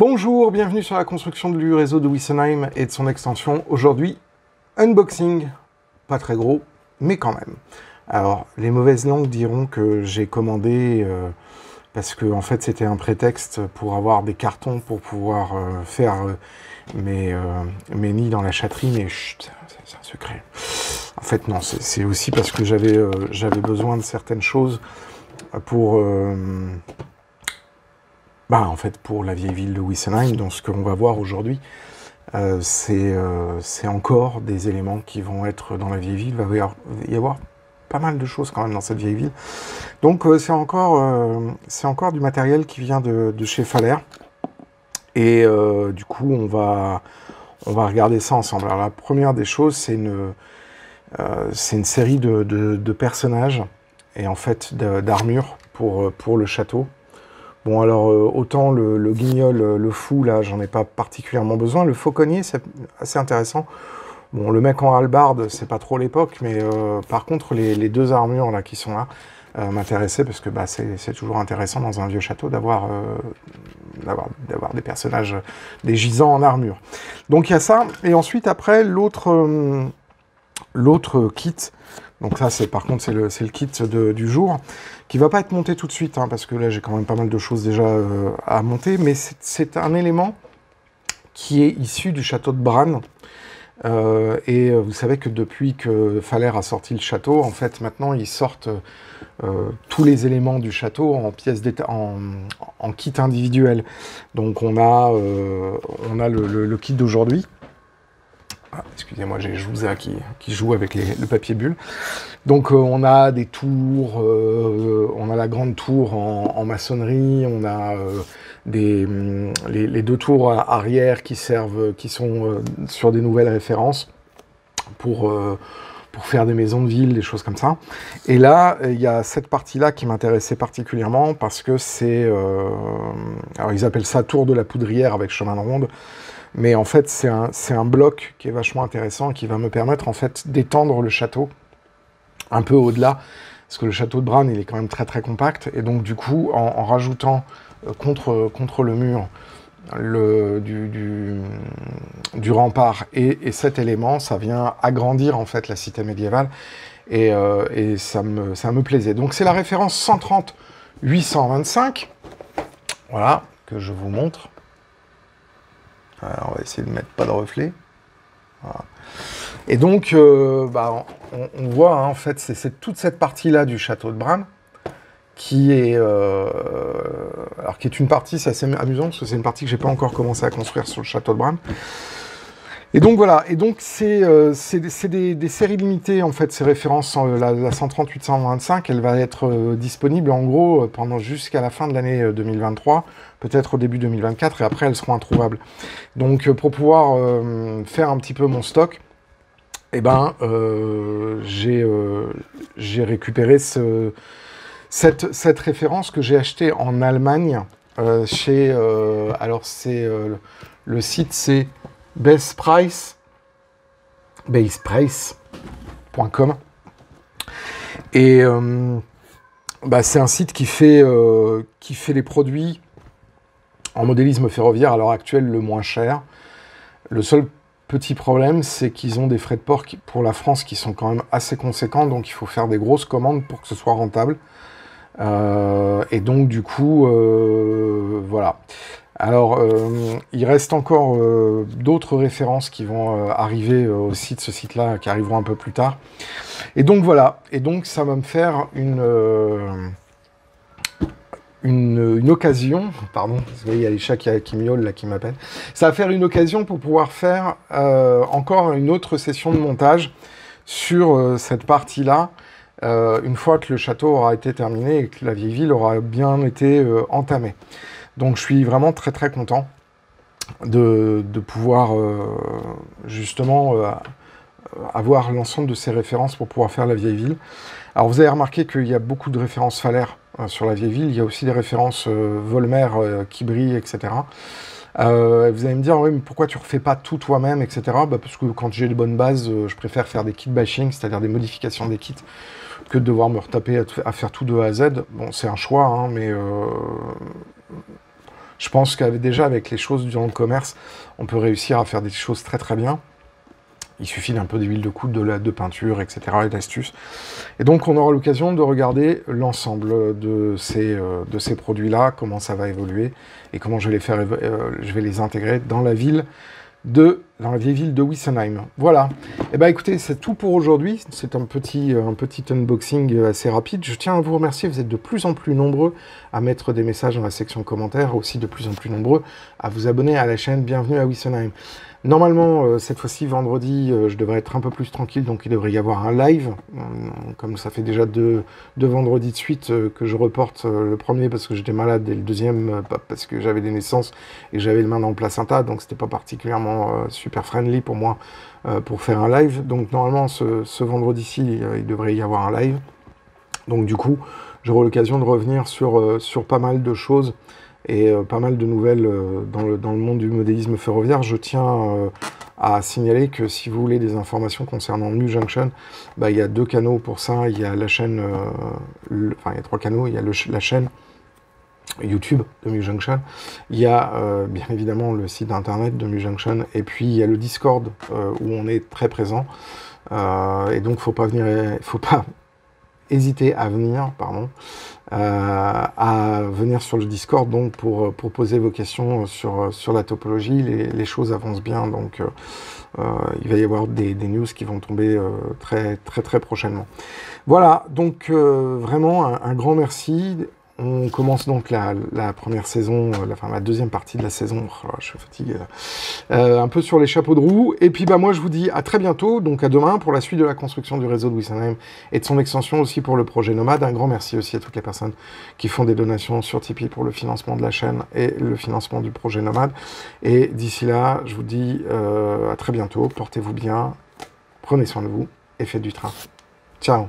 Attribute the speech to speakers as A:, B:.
A: Bonjour, bienvenue sur la construction du réseau de Wissenheim et de son extension. Aujourd'hui, unboxing, pas très gros, mais quand même. Alors, les mauvaises langues diront que j'ai commandé parce que en fait c'était un prétexte pour avoir des cartons pour pouvoir faire mes nids dans la chatterie, mais chut, c'est un secret. En fait non, c'est aussi parce que j'avais besoin de certaines choses pour en fait, pour la vieille ville de Wissenheim. Donc ce qu'on va voir aujourd'hui, c'est encore des éléments qui vont être dans la vieille ville. Il va y avoir pas mal de choses quand même dans cette vieille ville. Donc c'est encore du matériel qui vient de chez Faller. Et du coup, on va regarder ça ensemble. Alors la première des choses, c'est une série de personnages et en fait d'armures pour le château. Bon, alors, autant le guignol, le fou, là, j'en ai pas particulièrement besoin. Le fauconnier, c'est assez intéressant. Bon, le mec en hallebarde, c'est pas trop l'époque, mais par contre, les deux armures, là, qui sont là, m'intéressaient, parce que c'est toujours intéressant dans un vieux château d'avoir des personnages, des gisants en armure. Donc, il y a ça. Et ensuite, après, l'autre kit... Donc ça, par contre, c'est le kit du jour, qui va pas être monté tout de suite, hein, parce que là, j'ai quand même pas mal de choses déjà à monter, mais c'est un élément qui est issu du château de Bran. Et vous savez que depuis que Faller a sorti le château, en fait, maintenant, ils sortent tous les éléments du château en pièces en kit individuel. Donc on a le kit d'aujourd'hui. Ah, excusez-moi, j'ai Jouza qui joue avec le papier bulle. Donc on a des tours, on a la grande tour en maçonnerie, on a les deux tours arrière qui sont sur des nouvelles références pour faire des maisons de ville, des choses comme ça. Et là, il y a cette partie-là qui m'intéressait particulièrement parce que c'est... alors ils appellent ça tour de la poudrière avec chemin de ronde. Mais en fait, c'est un bloc qui est vachement intéressant et qui va me permettre en fait d'étendre le château un peu au-delà, parce que le château de Bran, il est quand même très très compact, et donc du coup, en rajoutant contre le mur du rempart et cet élément, ça vient agrandir en fait la cité médiévale, et ça me plaisait. Donc c'est la référence 130-825, voilà, que je vous montre. Alors, on va essayer de mettre pas de reflet. Voilà. Et donc, on voit, hein, en fait, c'est toute cette partie-là du château de Bran qui est une partie, c'est assez amusant, parce que c'est une partie que j'ai pas encore commencé à construire sur le château de Bran. Et donc, voilà. Et donc, c'est des séries limitées, en fait, ces références. La 130-825, elle va être disponible, en gros, jusqu'à la fin de l'année 2023, peut-être au début 2024, et après, elles seront introuvables. Donc, pour pouvoir faire un petit peu mon stock, eh ben, j'ai récupéré cette référence que j'ai achetée en Allemagne, chez... alors, le site, c'est baseprice.com. Et c'est un site qui fait les produits en modélisme ferroviaire à l'heure actuelle le moins cher. Le seul petit problème, c'est qu'ils ont des frais de port pour la France qui sont quand même assez conséquents, donc il faut faire des grosses commandes pour que ce soit rentable. Et donc du coup, voilà. Alors, il reste encore d'autres références qui vont arriver aussi de ce site-là, qui arriveront un peu plus tard. Et donc voilà, et donc ça va me faire une occasion, pardon, parce qu'il y a les chats qui miaulent là, qui m'appellent. Ça va faire une occasion pour pouvoir faire encore une autre session de montage sur cette partie-là, une fois que le château aura été terminé et que la vieille ville aura bien été entamée. Donc je suis vraiment très très content de pouvoir justement avoir l'ensemble de ces références pour pouvoir faire la vieille ville. Alors vous avez remarqué qu'il y a beaucoup de références Faller sur la vieille ville, il y a aussi des références Volmer, Kibri, etc. Vous allez me dire, oui, mais pourquoi tu refais pas tout toi-même, etc. Parce que quand j'ai les bonnes bases, je préfère faire des kit bashing, c'est-à-dire des modifications des kits, que de devoir me retaper à faire tout de A à Z. Bon, c'est un choix, hein, mais Je pense qu'avec déjà avec les choses dans le commerce, on peut réussir à faire des choses très très bien. Il suffit d'un peu d'huile de coude, de peinture, etc. et d'astuces. Et donc on aura l'occasion de regarder l'ensemble de ces produits-là, comment ça va évoluer et comment je vais les intégrer dans la vieille ville de Wissenheim. Voilà. Et ben écoutez, c'est tout pour aujourd'hui. C'est un petit unboxing assez rapide. Je tiens à vous remercier. Vous êtes de plus en plus nombreux à mettre des messages dans la section commentaires, aussi de plus en plus nombreux à vous abonner à la chaîne. Bienvenue à Wissenheim. Normalement, cette fois-ci, vendredi, je devrais être un peu plus tranquille, donc il devrait y avoir un live. Comme ça fait déjà deux vendredis de suite que je reporte le premier parce que j'étais malade et le deuxième parce que j'avais des naissances et j'avais le main dans le placenta, donc c'était pas particulièrement super friendly pour moi pour faire un live. Donc normalement, ce vendredi-ci, il devrait y avoir un live. Donc du coup, j'aurai l'occasion de revenir sur pas mal de choses et pas mal de nouvelles dans le monde du modélisme ferroviaire. Je tiens à signaler que si vous voulez des informations concernant Mu Junction, bah, il y a 2 canaux pour ça. Il y a la chaîne, enfin il y a 3 canaux. Il y a la chaîne YouTube de Mu Junction. Il y a bien évidemment le site internet de Mu Junction. Et puis il y a le Discord où on est très présent. Et donc faut pas hésiter à venir, sur le Discord donc pour poser vos questions sur la topologie. Les choses avancent bien, donc il va y avoir des news qui vont tomber très prochainement. Voilà, donc vraiment un grand merci. On commence donc la première saison, la deuxième partie de la saison. Oh là, je suis fatigué là. Un peu sur les chapeaux de roue. Et puis bah moi je vous dis à très bientôt, donc à demain pour la suite de la construction du réseau de Wissenheim et de son extension aussi pour le projet Nomade. Un grand merci aussi à toutes les personnes qui font des donations sur Tipeee pour le financement de la chaîne et le financement du projet Nomade. Et d'ici là, je vous dis à très bientôt. Portez-vous bien, prenez soin de vous et faites du train. Ciao.